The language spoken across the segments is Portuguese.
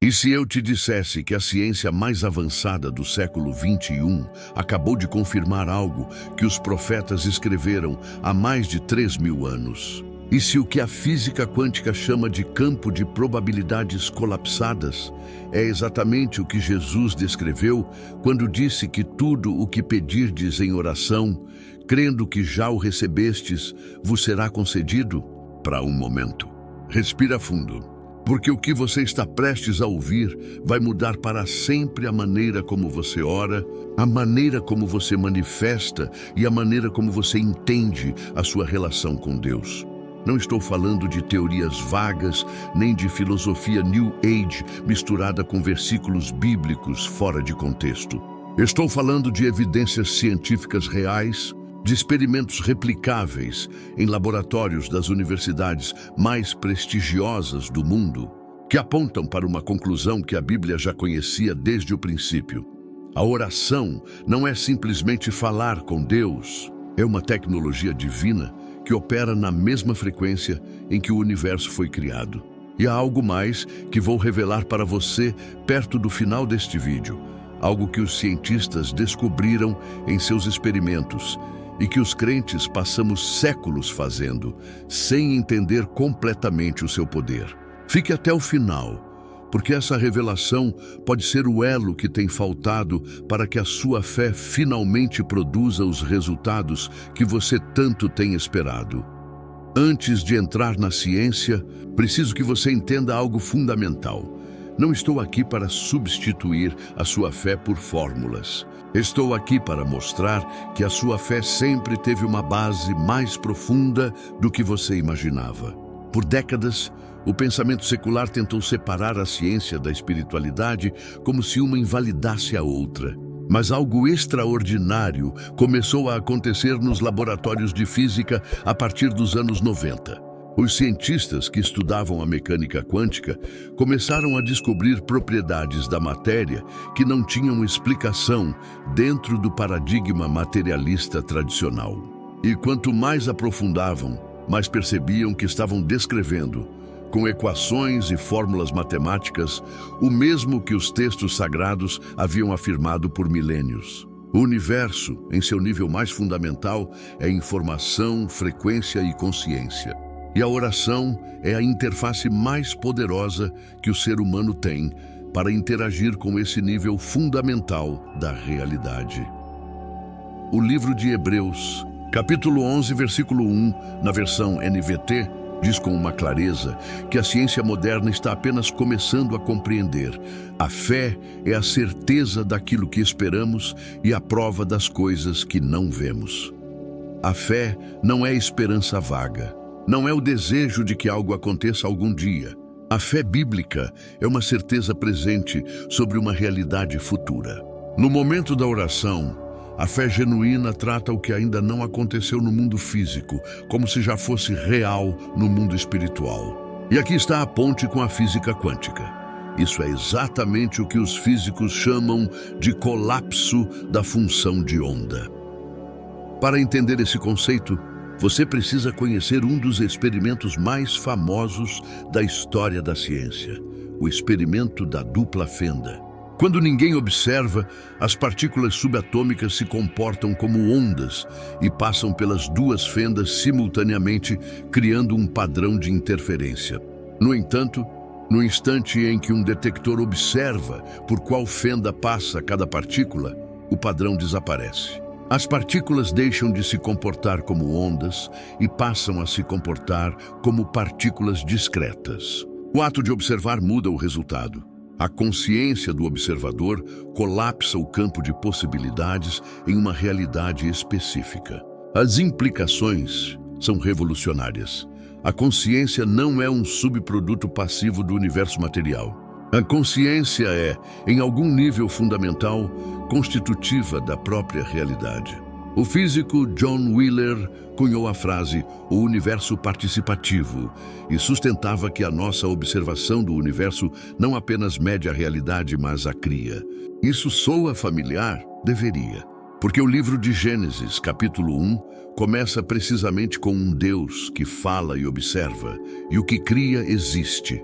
E se eu te dissesse que a ciência mais avançada do século XXI acabou de confirmar algo que os profetas escreveram há mais de 3.000 anos? E se o que a física quântica chama de campo de probabilidades colapsadas é exatamente o que Jesus descreveu quando disse que tudo o que pedirdes em oração, crendo que já o recebestes, vos será concedido? Para um momento, respira fundo. Porque o que você está prestes a ouvir vai mudar para sempre a maneira como você ora, a maneira como você manifesta e a maneira como você entende a sua relação com Deus. Não estou falando de teorias vagas, nem de filosofia New Age misturada com versículos bíblicos fora de contexto. Estou falando de evidências científicas reais, de experimentos replicáveis em laboratórios das universidades mais prestigiosas do mundo, que apontam para uma conclusão que a Bíblia já conhecia desde o princípio. A oração não é simplesmente falar com Deus, é uma tecnologia divina que opera na mesma frequência em que o universo foi criado. E há algo mais que vou revelar para você perto do final deste vídeo, algo que os cientistas descobriram em seus experimentos, e que os crentes passamos séculos fazendo, sem entender completamente o seu poder. Fique até o final, porque essa revelação pode ser o elo que tem faltado para que a sua fé finalmente produza os resultados que você tanto tem esperado. Antes de entrar na ciência, preciso que você entenda algo fundamental. Não estou aqui para substituir a sua fé por fórmulas. Estou aqui para mostrar que a sua fé sempre teve uma base mais profunda do que você imaginava. Por décadas, o pensamento secular tentou separar a ciência da espiritualidade como se uma invalidasse a outra. Mas algo extraordinário começou a acontecer nos laboratórios de física a partir dos anos 90. Os cientistas que estudavam a mecânica quântica começaram a descobrir propriedades da matéria que não tinham explicação dentro do paradigma materialista tradicional. E quanto mais aprofundavam, mais percebiam que estavam descrevendo, com equações e fórmulas matemáticas, o mesmo que os textos sagrados haviam afirmado por milênios. O universo, em seu nível mais fundamental, é informação, frequência e consciência. E a oração é a interface mais poderosa que o ser humano tem para interagir com esse nível fundamental da realidade. O livro de Hebreus, capítulo 11, versículo 1, na versão NVT, diz com uma clareza que a ciência moderna está apenas começando a compreender. A fé é a certeza daquilo que esperamos e a prova das coisas que não vemos. A fé não é esperança vaga. Não é o desejo de que algo aconteça algum dia. A fé bíblica é uma certeza presente sobre uma realidade futura. No momento da oração, a fé genuína trata o que ainda não aconteceu no mundo físico, como se já fosse real no mundo espiritual. E aqui está a ponte com a física quântica. Isso é exatamente o que os físicos chamam de colapso da função de onda. Para entender esse conceito, você precisa conhecer um dos experimentos mais famosos da história da ciência, o experimento da dupla fenda. Quando ninguém observa, as partículas subatômicas se comportam como ondas e passam pelas duas fendas simultaneamente, criando um padrão de interferência. No entanto, no instante em que um detector observa por qual fenda passa cada partícula, o padrão desaparece. As partículas deixam de se comportar como ondas e passam a se comportar como partículas discretas. O ato de observar muda o resultado. A consciência do observador colapsa o campo de possibilidades em uma realidade específica. As implicações são revolucionárias. A consciência não é um subproduto passivo do universo material. A consciência é, em algum nível fundamental, constitutiva da própria realidade. O físico John Wheeler cunhou a frase "o universo participativo" e sustentava que a nossa observação do universo não apenas mede a realidade, mas a cria. Isso soa familiar? Deveria. Porque o livro de Gênesis, capítulo 1, começa precisamente com um Deus que fala e observa, e o que cria existe.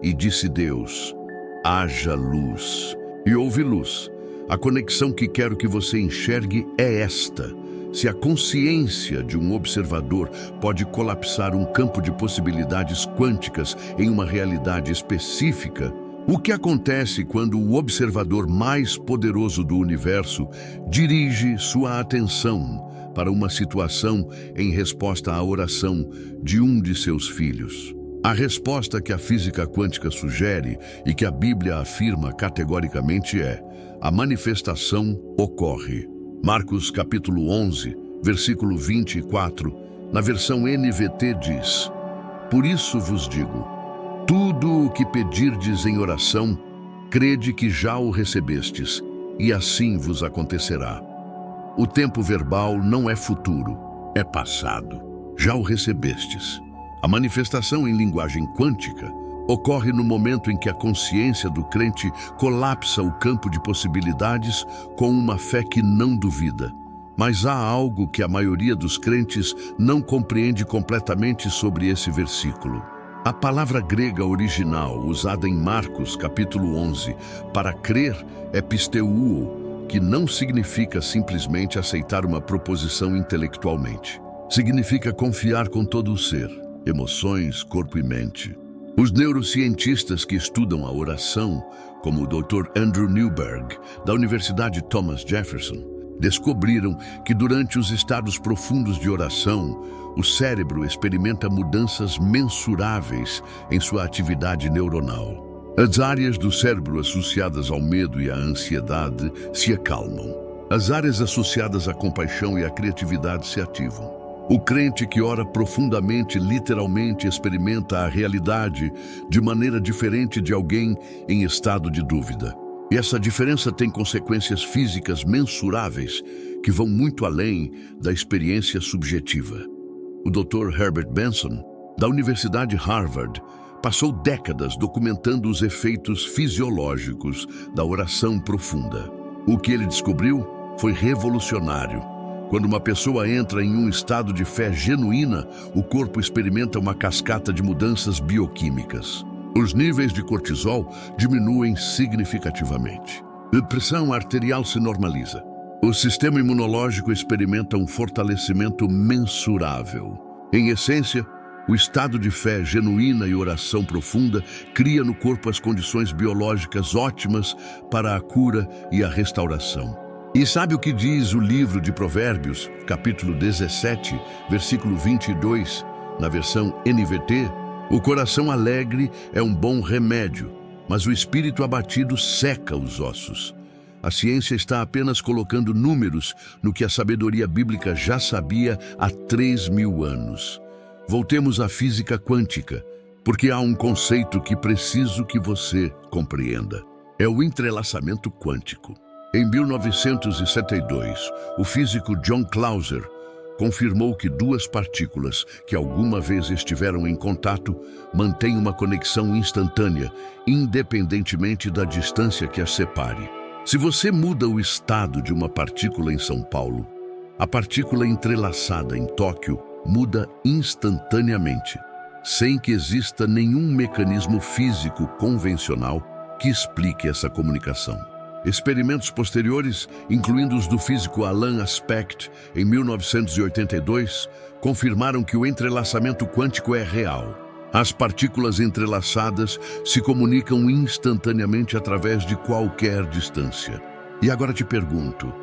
E disse Deus: haja luz. E houve luz. A conexão que quero que você enxergue é esta. Se a consciência de um observador pode colapsar um campo de possibilidades quânticas em uma realidade específica, o que acontece quando o observador mais poderoso do universo dirige sua atenção para uma situação em resposta à oração de um de seus filhos? A resposta que a física quântica sugere e que a Bíblia afirma categoricamente é: a manifestação ocorre. Marcos capítulo 11, versículo 24, na versão NVT diz: por isso vos digo, tudo o que pedirdes em oração, crede que já o recebestes, e assim vos acontecerá. O tempo verbal não é futuro, é passado. Já o recebestes. A manifestação em linguagem quântica ocorre no momento em que a consciência do crente colapsa o campo de possibilidades com uma fé que não duvida. Mas há algo que a maioria dos crentes não compreende completamente sobre esse versículo. A palavra grega original usada em Marcos capítulo 11 para crer é pisteuo, que não significa simplesmente aceitar uma proposição intelectualmente. Significa confiar com todo o ser, emoções, corpo e mente. Os neurocientistas que estudam a oração, como o Dr. Andrew Newberg, da Universidade Thomas Jefferson, descobriram que durante os estados profundos de oração, o cérebro experimenta mudanças mensuráveis em sua atividade neuronal. As áreas do cérebro associadas ao medo e à ansiedade se acalmam. As áreas associadas à compaixão e à criatividade se ativam. O crente que ora profundamente, literalmente experimenta a realidade de maneira diferente de alguém em estado de dúvida. E essa diferença tem consequências físicas mensuráveis que vão muito além da experiência subjetiva. O Dr. Herbert Benson, da Universidade Harvard, passou décadas documentando os efeitos fisiológicos da oração profunda. O que ele descobriu foi revolucionário. Quando uma pessoa entra em um estado de fé genuína, o corpo experimenta uma cascata de mudanças bioquímicas. Os níveis de cortisol diminuem significativamente. A pressão arterial se normaliza. O sistema imunológico experimenta um fortalecimento mensurável. Em essência, o estado de fé genuína e oração profunda cria no corpo as condições biológicas ótimas para a cura e a restauração. E sabe o que diz o livro de Provérbios, capítulo 17, versículo 22, na versão NVT? O coração alegre é um bom remédio, mas o espírito abatido seca os ossos. A ciência está apenas colocando números no que a sabedoria bíblica já sabia há 3.000 anos. Voltemos à física quântica, porque há um conceito que preciso que você compreenda. É o entrelaçamento quântico. Em 1972, o físico John Clauser confirmou que duas partículas que alguma vez estiveram em contato mantêm uma conexão instantânea, independentemente da distância que as separe. Se você muda o estado de uma partícula em São Paulo, a partícula entrelaçada em Tóquio muda instantaneamente, sem que exista nenhum mecanismo físico convencional que explique essa comunicação. Experimentos posteriores, incluindo os do físico Alan Aspect, em 1982, confirmaram que o entrelaçamento quântico é real. As partículas entrelaçadas se comunicam instantaneamente através de qualquer distância. E agora te pergunto,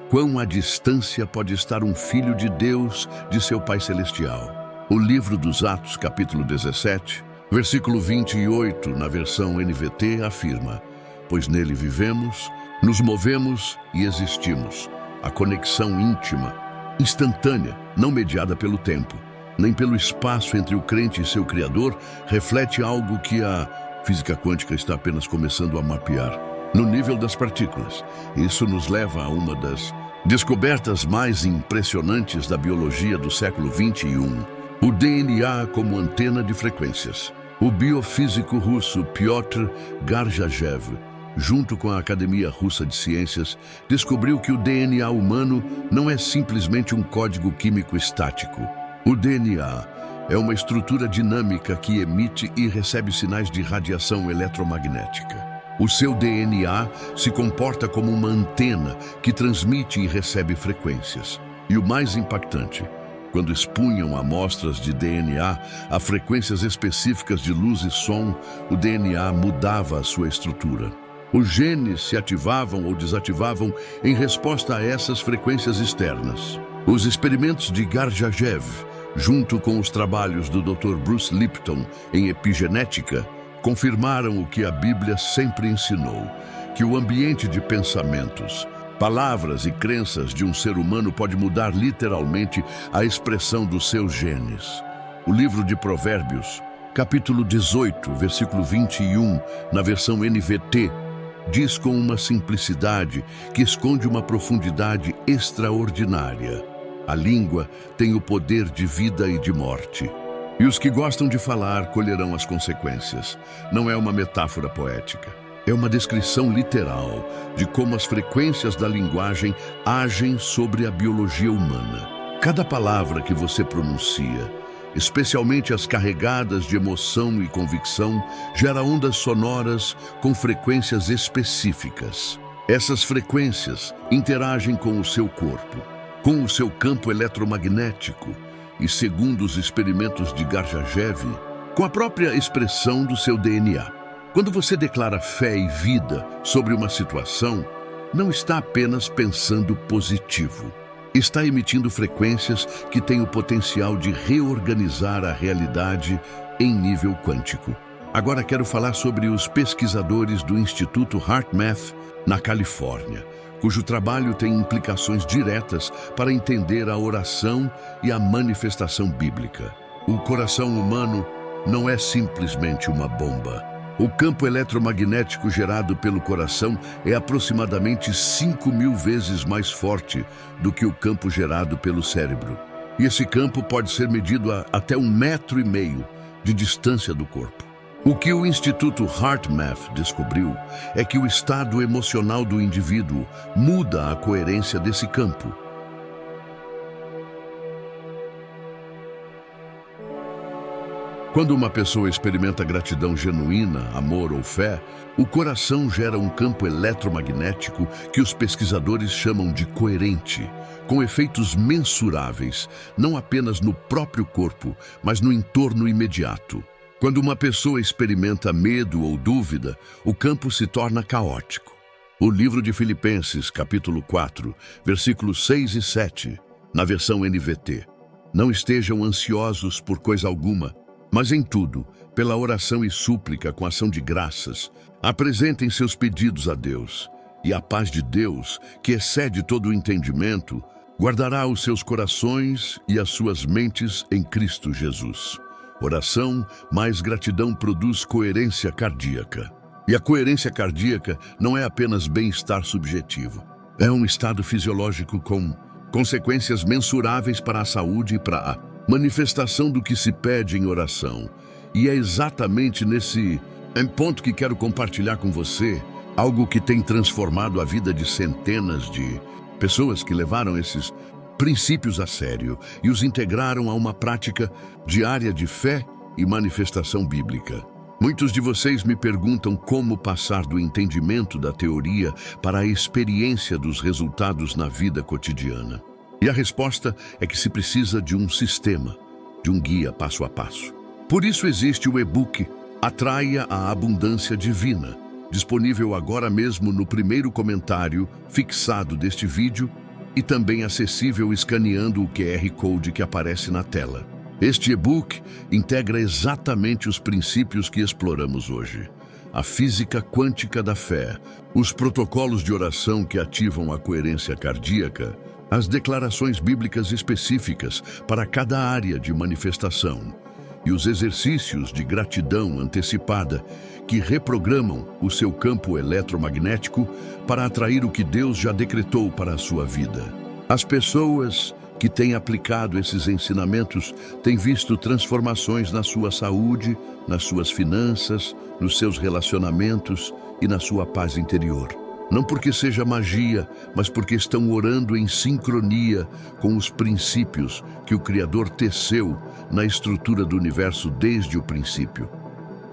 quão à distância pode estar um filho de Deus de seu Pai Celestial? O livro dos Atos, capítulo 17, versículo 28, na versão NVT, afirma: pois nele vivemos, nos movemos e existimos. A conexão íntima, instantânea, não mediada pelo tempo, nem pelo espaço entre o crente e seu Criador, reflete algo que a física quântica está apenas começando a mapear. No nível das partículas, isso nos leva a uma das descobertas mais impressionantes da biologia do século XXI, o DNA como antena de frequências. O biofísico russo Piotr Garjajev, junto com a Academia Russa de Ciências, descobriu que o DNA humano não é simplesmente um código químico estático. O DNA é uma estrutura dinâmica que emite e recebe sinais de radiação eletromagnética. O seu DNA se comporta como uma antena que transmite e recebe frequências. E o mais impactante, quando expunham amostras de DNA a frequências específicas de luz e som, o DNA mudava a sua estrutura. Os genes se ativavam ou desativavam em resposta a essas frequências externas. Os experimentos de Gurdjieff, junto com os trabalhos do Dr. Bruce Lipton em epigenética, confirmaram o que a Bíblia sempre ensinou, que o ambiente de pensamentos, palavras e crenças de um ser humano pode mudar literalmente a expressão dos seus genes. O livro de Provérbios, capítulo 18, versículo 21, na versão NVT, diz com uma simplicidade que esconde uma profundidade extraordinária. A língua tem o poder de vida e de morte. E os que gostam de falar colherão as consequências. Não é uma metáfora poética. É uma descrição literal de como as frequências da linguagem agem sobre a biologia humana. Cada palavra que você pronuncia, especialmente as carregadas de emoção e convicção, gera ondas sonoras com frequências específicas. Essas frequências interagem com o seu corpo, com o seu campo eletromagnético e, segundo os experimentos de Gurdjieff, com a própria expressão do seu DNA. Quando você declara fé e vida sobre uma situação, não está apenas pensando positivo. Está emitindo frequências que têm o potencial de reorganizar a realidade em nível quântico. Agora quero falar sobre os pesquisadores do Instituto HeartMath, na Califórnia, cujo trabalho tem implicações diretas para entender a oração e a manifestação bíblica. O coração humano não é simplesmente uma bomba. O campo eletromagnético gerado pelo coração é aproximadamente 5.000 vezes mais forte do que o campo gerado pelo cérebro. E esse campo pode ser medido a até 1,5 metro de distância do corpo. O que o Instituto HeartMath descobriu é que o estado emocional do indivíduo muda a coerência desse campo. Quando uma pessoa experimenta gratidão genuína, amor ou fé, o coração gera um campo eletromagnético que os pesquisadores chamam de coerente, com efeitos mensuráveis, não apenas no próprio corpo, mas no entorno imediato. Quando uma pessoa experimenta medo ou dúvida, o campo se torna caótico. O livro de Filipenses, capítulo 4, versículos 6 e 7, na versão NVT. Não estejam ansiosos por coisa alguma, mas em tudo, pela oração e súplica com ação de graças, apresentem seus pedidos a Deus, e a paz de Deus, que excede todo o entendimento, guardará os seus corações e as suas mentes em Cristo Jesus. Oração mais gratidão produz coerência cardíaca. E a coerência cardíaca não é apenas bem-estar subjetivo. É um estado fisiológico com consequências mensuráveis para a saúde e para a manifestação do que se pede em oração. E é exatamente nesse ponto que quero compartilhar com você algo que tem transformado a vida de centenas de pessoas que levaram esses princípios a sério e os integraram a uma prática diária de fé e manifestação bíblica. Muitos de vocês me perguntam como passar do entendimento da teoria para a experiência dos resultados na vida cotidiana. E a resposta é que se precisa de um sistema, de um guia passo a passo. Por isso existe o e-book Atraia a Abundância Divina, disponível agora mesmo no primeiro comentário fixado deste vídeo e também acessível escaneando o QR Code que aparece na tela. Este e-book integra exatamente os princípios que exploramos hoje. A física quântica da fé, os protocolos de oração que ativam a coerência cardíaca, as declarações bíblicas específicas para cada área de manifestação e os exercícios de gratidão antecipada que reprogramam o seu campo eletromagnético para atrair o que Deus já decretou para a sua vida. As pessoas que têm aplicado esses ensinamentos têm visto transformações na sua saúde, nas suas finanças, nos seus relacionamentos e na sua paz interior. Não porque seja magia, mas porque estão orando em sincronia com os princípios que o Criador teceu na estrutura do universo desde o princípio.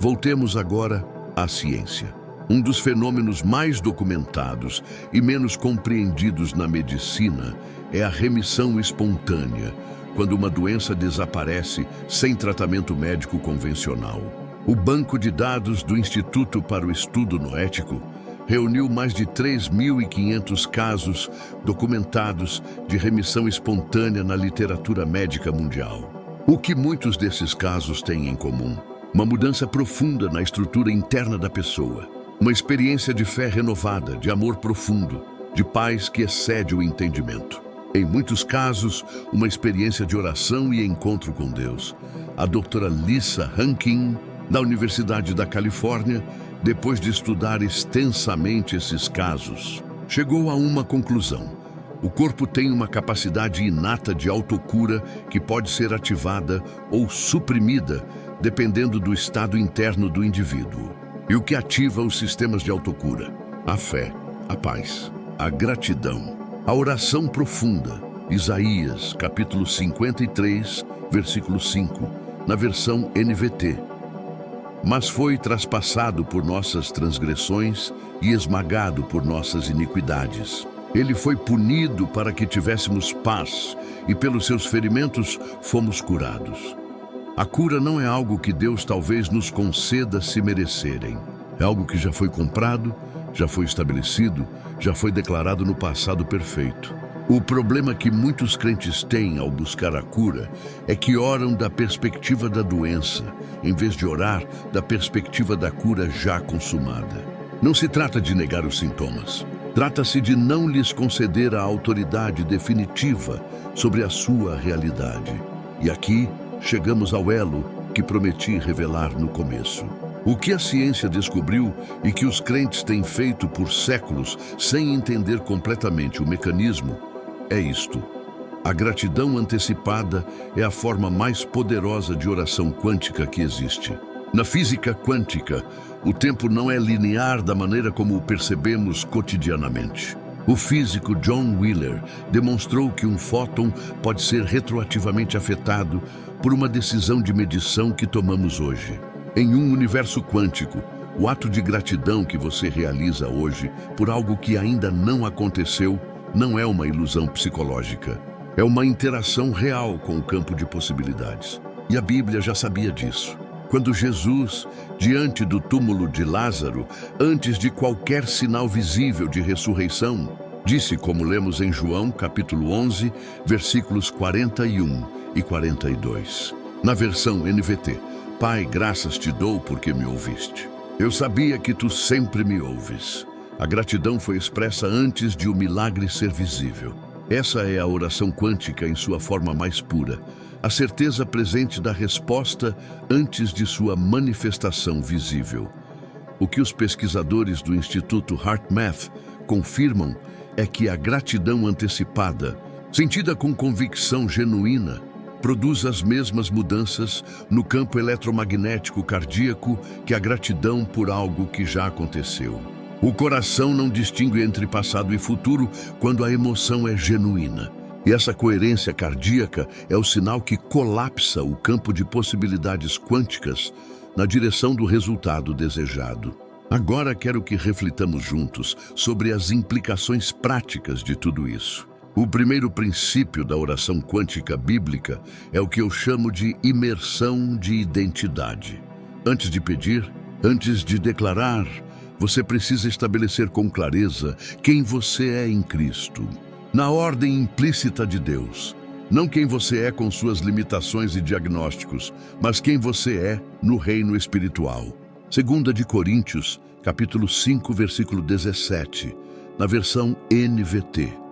Voltemos agora à ciência. Um dos fenômenos mais documentados e menos compreendidos na medicina é a remissão espontânea, quando uma doença desaparece sem tratamento médico convencional. O banco de dados do Instituto para o Estudo Noético reuniu mais de 3.500 casos documentados de remissão espontânea na literatura médica mundial. O que muitos desses casos têm em comum? Uma mudança profunda na estrutura interna da pessoa. Uma experiência de fé renovada, de amor profundo, de paz que excede o entendimento. Em muitos casos, uma experiência de oração e encontro com Deus. A doutora Lisa Hankin, da Universidade da Califórnia, depois de estudar extensamente esses casos, chegou a uma conclusão. O corpo tem uma capacidade inata de autocura que pode ser ativada ou suprimida, dependendo do estado interno do indivíduo. E o que ativa os sistemas de autocura? A fé, a paz, a gratidão, a oração profunda. Isaías, capítulo 53, versículo 5, na versão NVT. Mas foi traspassado por nossas transgressões e esmagado por nossas iniquidades. Ele foi punido para que tivéssemos paz, e pelos seus ferimentos fomos curados. A cura não é algo que Deus talvez nos conceda se merecerem. É algo que já foi comprado, já foi estabelecido, já foi declarado no passado perfeito. O problema que muitos crentes têm ao buscar a cura é que oram da perspectiva da doença, em vez de orar da perspectiva da cura já consumada. Não se trata de negar os sintomas. Trata-se de não lhes conceder a autoridade definitiva sobre a sua realidade. E aqui chegamos ao elo que prometi revelar no começo. O que a ciência descobriu e que os crentes têm feito por séculos sem entender completamente o mecanismo é isto. A gratidão antecipada é a forma mais poderosa de oração quântica que existe. Na física quântica, o tempo não é linear da maneira como o percebemos cotidianamente. O físico John Wheeler demonstrou que um fóton pode ser retroativamente afetado por uma decisão de medição que tomamos hoje. Em um universo quântico, o ato de gratidão que você realiza hoje por algo que ainda não aconteceu não é uma ilusão psicológica. É uma interação real com o campo de possibilidades. E a Bíblia já sabia disso. Quando Jesus, diante do túmulo de Lázaro, antes de qualquer sinal visível de ressurreição, disse, como lemos em João, capítulo 11, versículos 41 e 42. Na versão NVT, Pai, graças te dou porque me ouviste. Eu sabia que tu sempre me ouves. A gratidão foi expressa antes de o milagre ser visível. Essa é a oração quântica em sua forma mais pura. A certeza presente da resposta antes de sua manifestação visível. O que os pesquisadores do Instituto HeartMath confirmam é que a gratidão antecipada, sentida com convicção genuína, produz as mesmas mudanças no campo eletromagnético cardíaco que a gratidão por algo que já aconteceu. O coração não distingue entre passado e futuro quando a emoção é genuína. E essa coerência cardíaca é o sinal que colapsa o campo de possibilidades quânticas na direção do resultado desejado. Agora quero que reflitamos juntos sobre as implicações práticas de tudo isso. O primeiro princípio da oração quântica bíblica é o que eu chamo de imersão de identidade. Antes de pedir, antes de declarar, você precisa estabelecer com clareza quem você é em Cristo. Na ordem implícita de Deus, não quem você é com suas limitações e diagnósticos, mas quem você é no reino espiritual. 2 de Coríntios, capítulo 5, versículo 17, na versão NVT.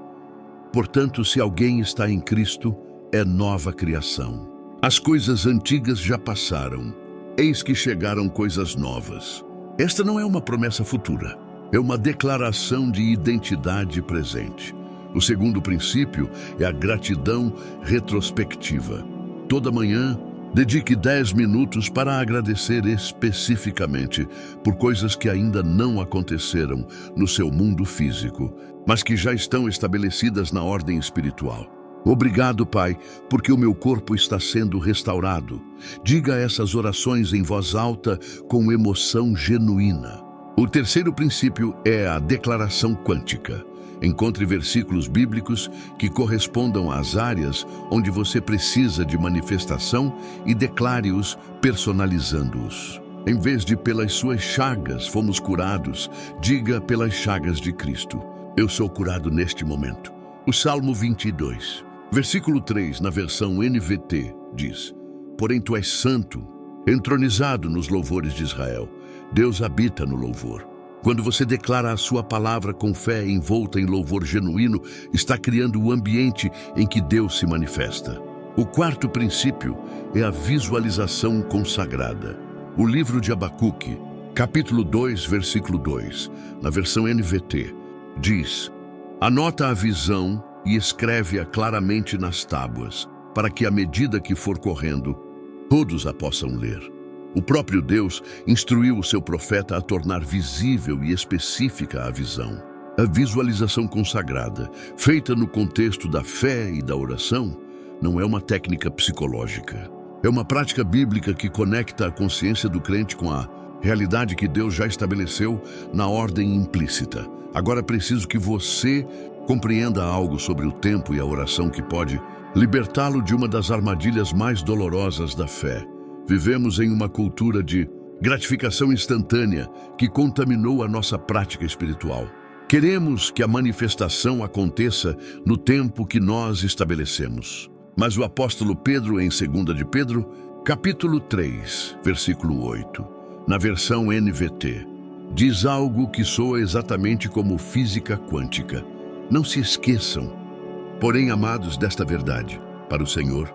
Portanto, se alguém está em Cristo, é nova criação. As coisas antigas já passaram, eis que chegaram coisas novas. Esta não é uma promessa futura, é uma declaração de identidade presente. O segundo princípio é a gratidão retrospectiva. Toda manhã, dedique 10 minutos para agradecer especificamente por coisas que ainda não aconteceram no seu mundo físico, mas que já estão estabelecidas na ordem espiritual. Obrigado, Pai, porque o meu corpo está sendo restaurado. Diga essas orações em voz alta com emoção genuína. O terceiro princípio é a declaração quântica. Encontre versículos bíblicos que correspondam às áreas onde você precisa de manifestação e declare-os personalizando-os. Em vez de pelas suas chagas fomos curados, diga pelas chagas de Cristo. Eu sou curado neste momento. O Salmo 22, versículo 3, na versão NVT, diz: Porém tu és santo, entronizado nos louvores de Israel. Deus habita no louvor. Quando você declara a sua palavra com fé envolta em louvor genuíno, está criando o ambiente em que Deus se manifesta. O quarto princípio é a visualização consagrada. O livro de Abacuque, capítulo 2, versículo 2, na versão NVT, diz: Anota a visão e escreve-a claramente nas tábuas, para que à medida que for correndo, todos a possam ler. O próprio Deus instruiu o seu profeta a tornar visível e específica a visão. A visualização consagrada, feita no contexto da fé e da oração, não é uma técnica psicológica. É uma prática bíblica que conecta a consciência do crente com a realidade que Deus já estabeleceu na ordem implícita. Agora é preciso que você compreenda algo sobre o tempo e a oração que pode libertá-lo de uma das armadilhas mais dolorosas da fé. Vivemos em uma cultura de gratificação instantânea que contaminou a nossa prática espiritual. Queremos que a manifestação aconteça no tempo que nós estabelecemos. Mas o apóstolo Pedro, em 2 de Pedro, capítulo 3, versículo 8, na versão NVT, diz algo que soa exatamente como física quântica. Não se esqueçam, porém, amados, desta verdade, para o Senhor,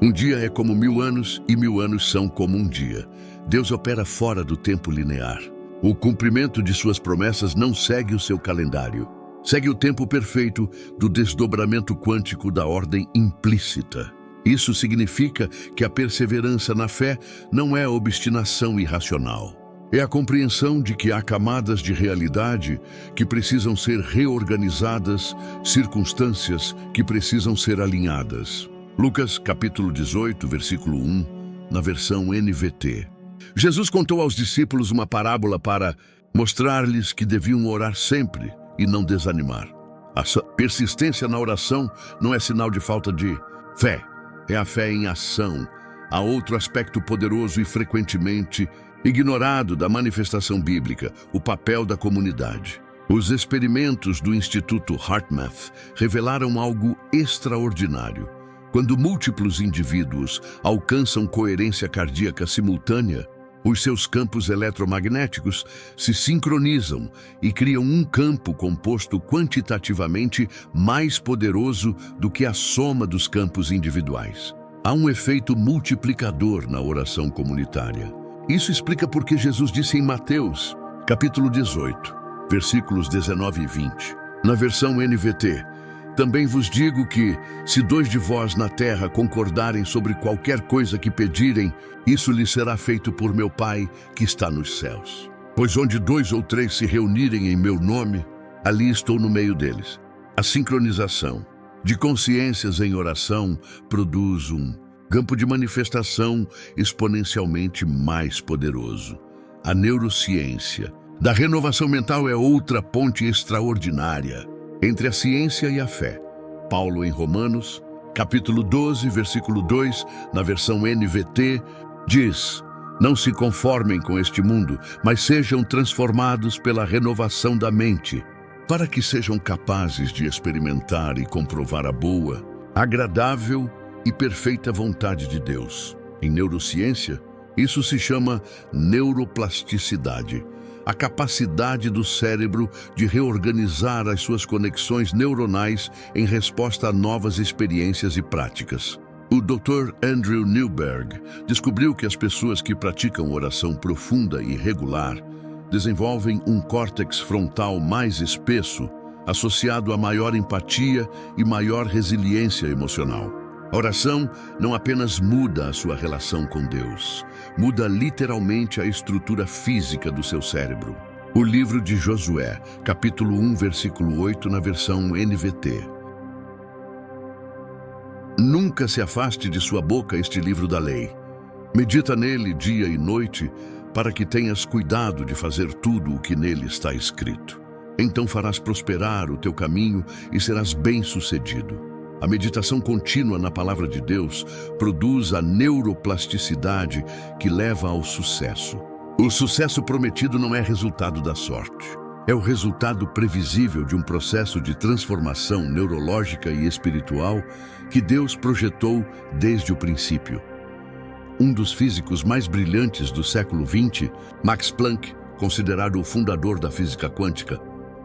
um dia é como 1000 anos e 1000 anos são como um dia. Deus opera fora do tempo linear. O cumprimento de suas promessas não segue o seu calendário. Segue o tempo perfeito do desdobramento quântico da ordem implícita. Isso significa que a perseverança na fé não é obstinação irracional. É a compreensão de que há camadas de realidade que precisam ser reorganizadas, circunstâncias que precisam ser alinhadas. Lucas, capítulo 18, versículo 1, na versão NVT. Jesus contou aos discípulos uma parábola para mostrar-lhes que deviam orar sempre e não desanimar. A persistência na oração não é sinal de falta de fé, é a fé em ação. Há outro aspecto poderoso e frequentemente ignorado da manifestação bíblica, o papel da comunidade. Os experimentos do Instituto HeartMath revelaram algo extraordinário. Quando múltiplos indivíduos alcançam coerência cardíaca simultânea, os seus campos eletromagnéticos se sincronizam e criam um campo composto quantitativamente mais poderoso do que a soma dos campos individuais. Há um efeito multiplicador na oração comunitária. Isso explica por que Jesus disse em Mateus, capítulo 18, versículos 19 e 20, na versão NVT: Também vos digo que, se 2 de vós na terra concordarem sobre qualquer coisa que pedirem, isso lhes será feito por meu Pai que está nos céus. Pois onde 2 ou 3 se reunirem em meu nome, ali estou no meio deles. A sincronização de consciências em oração produz um campo de manifestação exponencialmente mais poderoso. A neurociência da renovação mental é outra ponte extraordinária entre a ciência e a fé. Paulo, em Romanos, capítulo 12, versículo 2, na versão NVT, diz: Não se conformem com este mundo, mas sejam transformados pela renovação da mente, para que sejam capazes de experimentar e comprovar a boa, agradável e perfeita vontade de Deus. Em neurociência, isso se chama neuroplasticidade, a capacidade do cérebro de reorganizar as suas conexões neuronais em resposta a novas experiências e práticas. O Dr. Andrew Newberg descobriu que as pessoas que praticam oração profunda e regular desenvolvem um córtex frontal mais espesso, associado a maior empatia e maior resiliência emocional. A oração não apenas muda a sua relação com Deus, muda literalmente a estrutura física do seu cérebro. O livro de Josué, capítulo 1, versículo 8, na versão NVT. Nunca se afaste de sua boca este livro da lei. Medita nele dia e noite, para que tenhas cuidado de fazer tudo o que nele está escrito. Então farás prosperar o teu caminho e serás bem-sucedido. A meditação contínua na palavra de Deus produz a neuroplasticidade que leva ao sucesso. O sucesso prometido não é resultado da sorte. É o resultado previsível de um processo de transformação neurológica e espiritual que Deus projetou desde o princípio. Um dos físicos mais brilhantes do século XX, Max Planck, considerado o fundador da física quântica,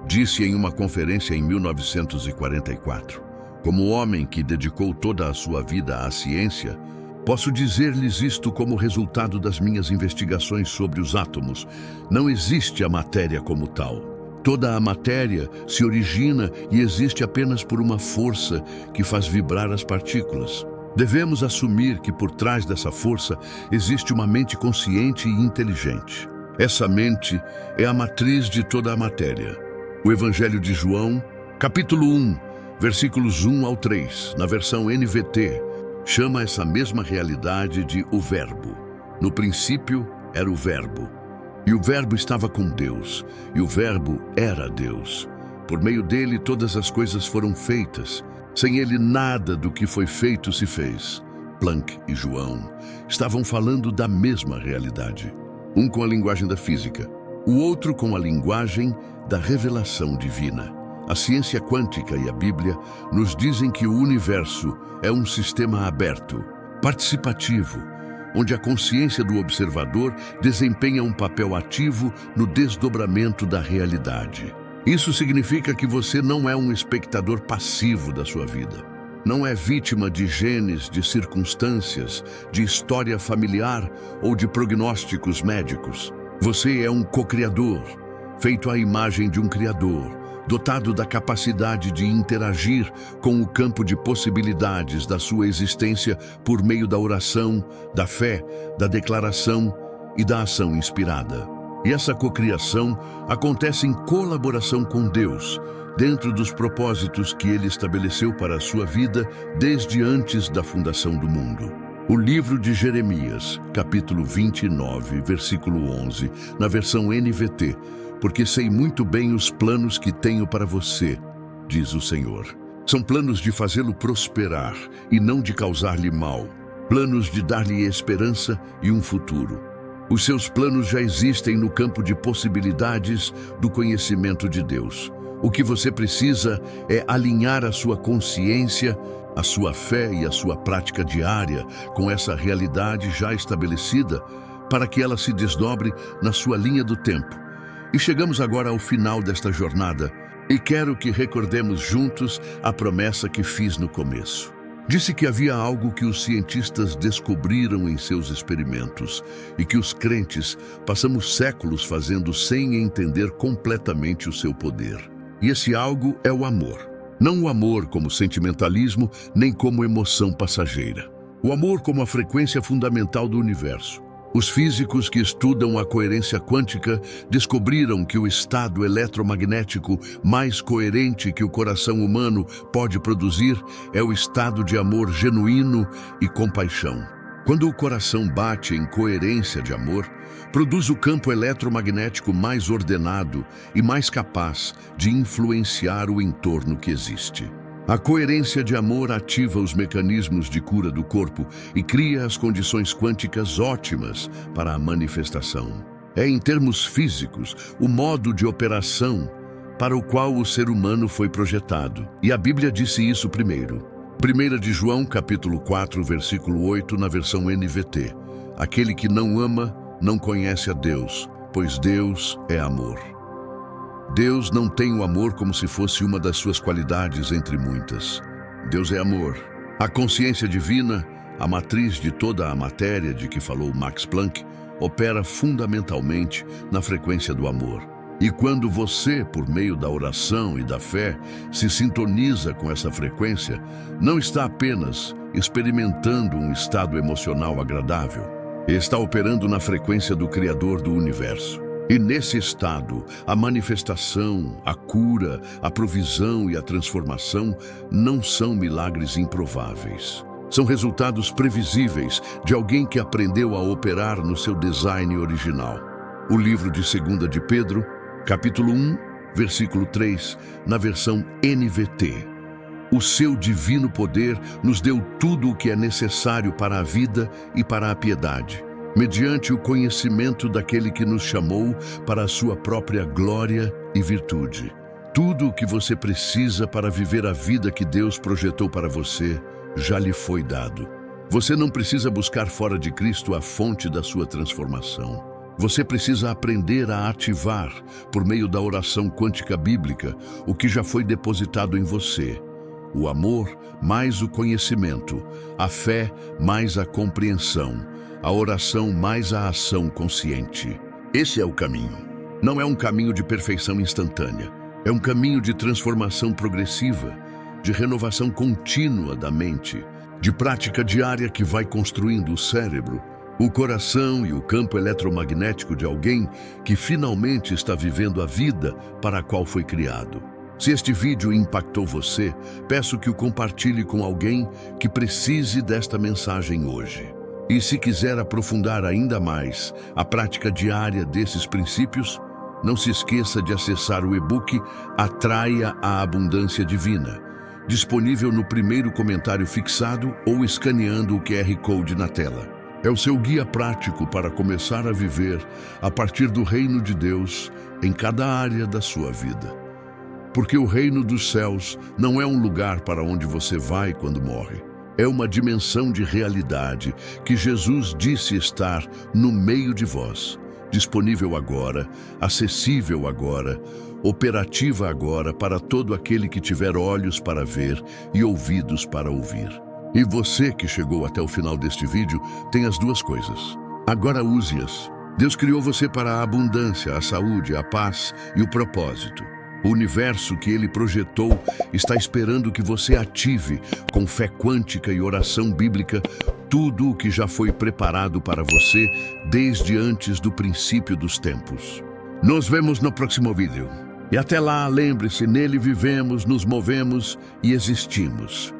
disse em uma conferência em 1944: "Como homem que dedicou toda a sua vida à ciência, posso dizer-lhes isto como resultado das minhas investigações sobre os átomos. Não existe a matéria como tal. Toda a matéria se origina e existe apenas por uma força que faz vibrar as partículas. Devemos assumir que por trás dessa força existe uma mente consciente e inteligente. Essa mente é a matriz de toda a matéria." O Evangelho de João, capítulo 1, versículos 1 ao 3, na versão NVT, chama essa mesma realidade de o Verbo. No princípio era o Verbo. E o Verbo estava com Deus, e o Verbo era Deus. Por meio dele todas as coisas foram feitas. Sem ele nada do que foi feito se fez. Planck e João estavam falando da mesma realidade. Um com a linguagem da física, o outro com a linguagem da revelação divina. A ciência quântica e a Bíblia nos dizem que o universo é um sistema aberto, participativo, onde a consciência do observador desempenha um papel ativo no desdobramento da realidade. Isso significa que você não é um espectador passivo da sua vida. Não é vítima de genes, de circunstâncias, de história familiar ou de prognósticos médicos. Você é um co-criador, feito à imagem de um criador, dotado da capacidade de interagir com o campo de possibilidades da sua existência por meio da oração, da fé, da declaração e da ação inspirada. E essa cocriação acontece em colaboração com Deus, dentro dos propósitos que Ele estabeleceu para a sua vida desde antes da fundação do mundo. O livro de Jeremias, capítulo 29, versículo 11, na versão NVT, "Porque sei muito bem os planos que tenho para você", diz o Senhor. São planos de fazê-lo prosperar e não de causar-lhe mal. Planos de dar-lhe esperança e um futuro. Os seus planos já existem no campo de possibilidades do conhecimento de Deus. O que você precisa é alinhar a sua consciência, a sua fé e a sua prática diária com essa realidade já estabelecida para que ela se desdobre na sua linha do tempo. E chegamos agora ao final desta jornada e quero que recordemos juntos a promessa que fiz no começo. Disse que havia algo que os cientistas descobriram em seus experimentos e que os crentes passamos séculos fazendo sem entender completamente o seu poder. E esse algo é o amor. Não o amor como sentimentalismo, nem como emoção passageira. O amor como a frequência fundamental do universo. Os físicos que estudam a coerência quântica descobriram que o estado eletromagnético mais coerente que o coração humano pode produzir é o estado de amor genuíno e compaixão. Quando o coração bate em coerência de amor, produz o campo eletromagnético mais ordenado e mais capaz de influenciar o entorno que existe. A coerência de amor ativa os mecanismos de cura do corpo e cria as condições quânticas ótimas para a manifestação. É, em termos físicos, o modo de operação para o qual o ser humano foi projetado. E a Bíblia disse isso primeiro. 1 de João, capítulo 4, versículo 8, na versão NVT. Aquele que não ama, não conhece a Deus, pois Deus é amor. Deus não tem o amor como se fosse uma das suas qualidades entre muitas. Deus é amor. A consciência divina, a matriz de toda a matéria de que falou Max Planck, opera fundamentalmente na frequência do amor. E quando você, por meio da oração e da fé, se sintoniza com essa frequência, não está apenas experimentando um estado emocional agradável, está operando na frequência do Criador do universo. E nesse estado, a manifestação, a cura, a provisão e a transformação não são milagres improváveis. São resultados previsíveis de alguém que aprendeu a operar no seu design original. O livro de 2 de Pedro, capítulo 1, versículo 3, na versão NVT. O seu divino poder nos deu tudo o que é necessário para a vida e para a piedade, mediante o conhecimento daquele que nos chamou para a sua própria glória e virtude. Tudo o que você precisa para viver a vida que Deus projetou para você já lhe foi dado. Você não precisa buscar fora de Cristo a fonte da sua transformação. Você precisa aprender a ativar, por meio da oração quântica bíblica, o que já foi depositado em você. O amor mais o conhecimento, a fé mais a compreensão, a oração mais a ação consciente. Esse é o caminho. Não é um caminho de perfeição instantânea. É um caminho de transformação progressiva, de renovação contínua da mente, de prática diária que vai construindo o cérebro, o coração e o campo eletromagnético de alguém que finalmente está vivendo a vida para a qual foi criado. Se este vídeo impactou você, peço que o compartilhe com alguém que precise desta mensagem hoje. E se quiser aprofundar ainda mais a prática diária desses princípios, não se esqueça de acessar o e-book Atraia a Abundância Divina, disponível no primeiro comentário fixado ou escaneando o QR Code na tela. É o seu guia prático para começar a viver a partir do reino de Deus em cada área da sua vida. Porque o reino dos céus não é um lugar para onde você vai quando morre. É uma dimensão de realidade que Jesus disse estar no meio de vós, disponível agora, acessível agora, operativa agora para todo aquele que tiver olhos para ver e ouvidos para ouvir. E você que chegou até o final deste vídeo tem as duas coisas. Agora use-as. Deus criou você para a abundância, a saúde, a paz e o propósito. O universo que Ele projetou está esperando que você ative, com fé quântica e oração bíblica, tudo o que já foi preparado para você desde antes do princípio dos tempos. Nos vemos no próximo vídeo. E até lá, lembre-se, nele vivemos, nos movemos e existimos.